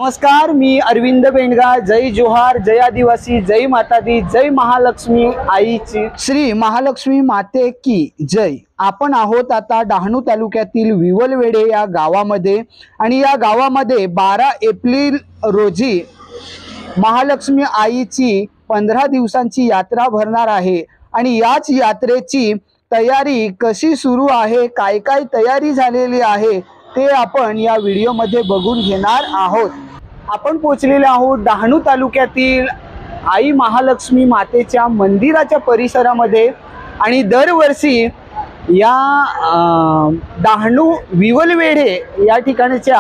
नमस्कार, मी अरविंद बेंडगा। जय जोहार, जय आदिवासी, जय माता दी, जय महालक्ष्मी आईची। श्री महालक्ष्मी माते की जय। आपण आहोत आता डहाणू तालुक्यातील विवलवेढे या गावामध्ये आणि या गावामध्ये 12 एप्रिल रोजी महालक्ष्मी आईची 15 दिवसांची यात्रा भरणार आहे आणि याच यात्रेची तयारी कशी सुरू आहे, काय काय तयारी झालेली आहे ते आपण या व्हिडिओमध्ये बघून घेणार आहोत। आपण पोहोचलेले आहोत डहाणू तालुक्यातील आई महालक्ष्मी मातेच्या मंदिराच्या परिसरामध्ये आणि दरवर्षी या डहाणू विवलवेढे या ठिकाणच्या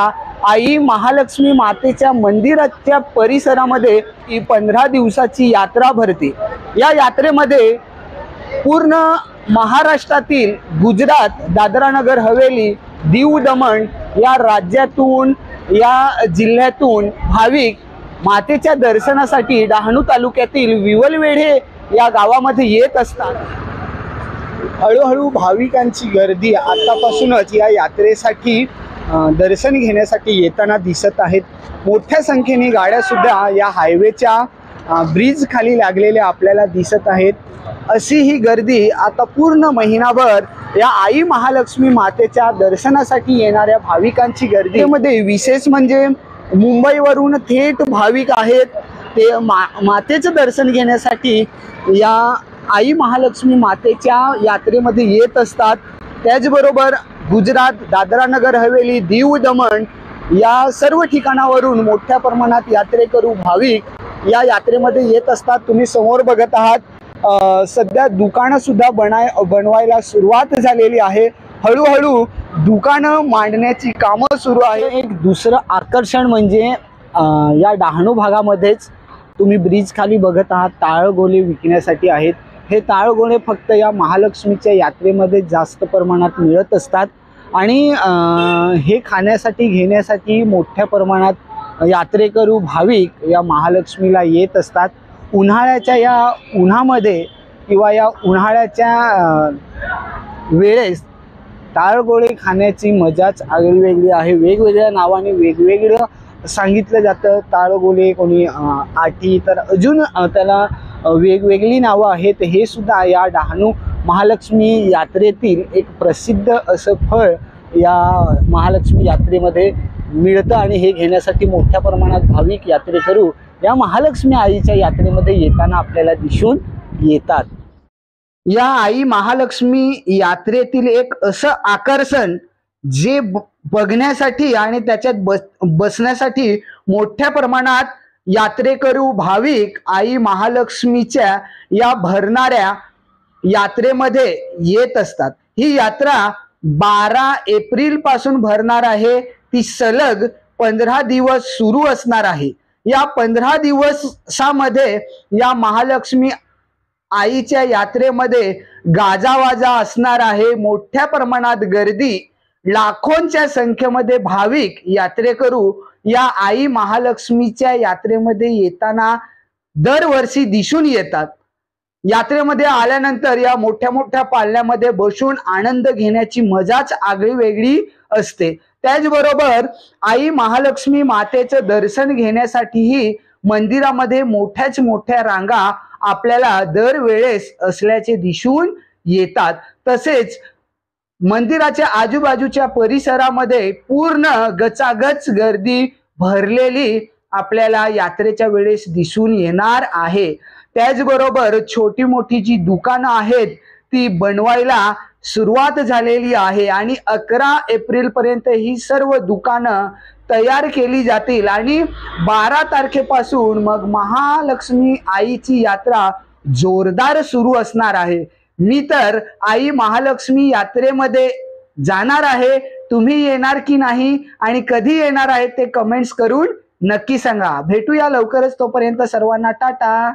आई महालक्ष्मी मातेच्या मंदिराच्या परिसरामध्ये ही 15 दिवसाची यात्रा भरते। या यात्रेमध्ये पूर्ण महाराष्ट्रातील गुजरात, दादरा नगर हवेली, दीव दमण या राज्यातून या जिल्ह्यातून भाविक मातेच्या दर्शनासाठी डहाणू तालुक्यातील विवलवेढे या गावामध्ये येत असतात। हळूहळू भाविकांची गर्दी आतापासूनच या यात्रेसाठी दर्शन घेण्यासाठी येताना दिसत आहेत। मोठ्या संख्येने गाड्या सुद्धा या हायवेच्या ब्रिज खाली लागलेल्या आपल्याला दिसत आहेत। अशी ही गर्दी आता पूर्ण महिनाभर या आई महालक्ष्मी मातेच्या दर्शनासाठी येणाऱ्या भाविकांची गर्दीमध्ये विशेष म्हणजे मुंबईवरून थेट भाविक आहेत ते मातेचं दर्शन घेण्यासाठी या आई महालक्ष्मी मातेच्या यात्रेमध्ये येत असतात। त्याचबरोबर गुजरात, दादरा नगर हवेली, दीव दमण या सर्व ठिकाणावरून मोठ्या प्रमाणात यात्रेकरू भाविक या यात्रेमध्ये येत असतात। तुम्ही समोर बघत आहात सध्या दुकानं सुद्धा बनवायला सुरुवात झालेली आहे। हळूहळू दुकानं मांडण्याची कामं सुरू आहे। एक दुसरं आकर्षण म्हणजे या डहाणू भागामध्येच तुम्ही ब्रिज खाली बघत आहात ताळगोळे विकण्यासाठी आहेत। हे ताळगोळे फक्त या महालक्ष्मीच्या यात्रेमध्ये जास्त प्रमाणात मिळत असतात आणि हे खाण्यासाठी घेण्यासाठी मोठ्या प्रमाणात यात्रेकरू भाविक या महालक्ष्मीला येत असतात। उन्हाळ्याच्या या उन्हामध्ये किंवा या उन्हाळ्याच्या वेळेस ताळगोळे खाण्याची मजाच आगळीवेगळी आहे। वेगवेगळ्या नावाने वेगवेगळं सांगितलं जातं। ताळगोळे, कोणी आठी, तर अजून त्याला वेगवेगळी नावं आहेत। हे सुद्धा या डहाणू महालक्ष्मी यात्रेतील एक प्रसिद्ध असं फळ या महालक्ष्मी यात्रेमध्ये मिळतं आणि हे घेण्यासाठी मोठ्या प्रमाणात भाविक यात्रेकरू या महालक्ष्मी आईच्या यात्रेमध्ये येताना आपल्याला दिसून येतात। या आई महालक्ष्मी यात्रेतील एक असं आकर्षण जे बघण्यासाठी आणि त्याच्यात बसण्यासाठी मोठ्या प्रमाणात यात्रेकरू भाविक आई महालक्ष्मीच्या या भरणाऱ्या यात्रेमध्ये येत असतात। ही यात्रा 12 एप्रिल पासून भरणार आहे। ती सलग 15 दिवस सुरू असणार आहे। या 15 दिवसामध्ये या महालक्ष्मी आईच्या यात्रेमध्ये गाजावाजा असणार आहे। मोठ्या प्रमाणात गर्दी, लाखोंच्या संख्येमध्ये भाविक यात्रेकरू या आई महालक्ष्मीच्या यात्रेमध्ये येताना दरवर्षी दिसून येतात। यात्रेमध्ये आल्यानंतर या मोठ्या मोठ्या पालण्यामध्ये बसून आनंद घेण्याची मजाच आगळी वेगळी असते। त्याचबरोबर आई महालक्ष्मी मातेचं दर्शन घेण्यासाठीही मंदिरामध्ये मोठ्याच मोठ्या रांगा आपल्याला दरवेळेस असल्याचे दिसून येतात। तसेच मंदिराच्या आजूबाजूच्या परिसरामध्ये पूर्ण गचागच गर्दी भरलेली आपल्याला यात्रेच्या वेळेस दिसून येणार आहे। त्याचबरोबर छोटी मोठी जी दुकानं आहेत ती बनवायला सुरुवात झालेली आहे आणि 11 एप्रिल पर्यंत ही सर्व दुकानं तयार केली जातील आणि 12 तारखेपासून मग महालक्ष्मी आईची यात्रा जोरदार सुरू असणार आहे। मी तर आई महालक्ष्मी यात्रेमध्ये जाणार आहे। तुम्ही येणार की नाही आणि कधी येणार आहे ते कमेंट्स करून नक्की सांगा। भेटूया लवकरच, तोपर्यंत सर्वांना टाटा।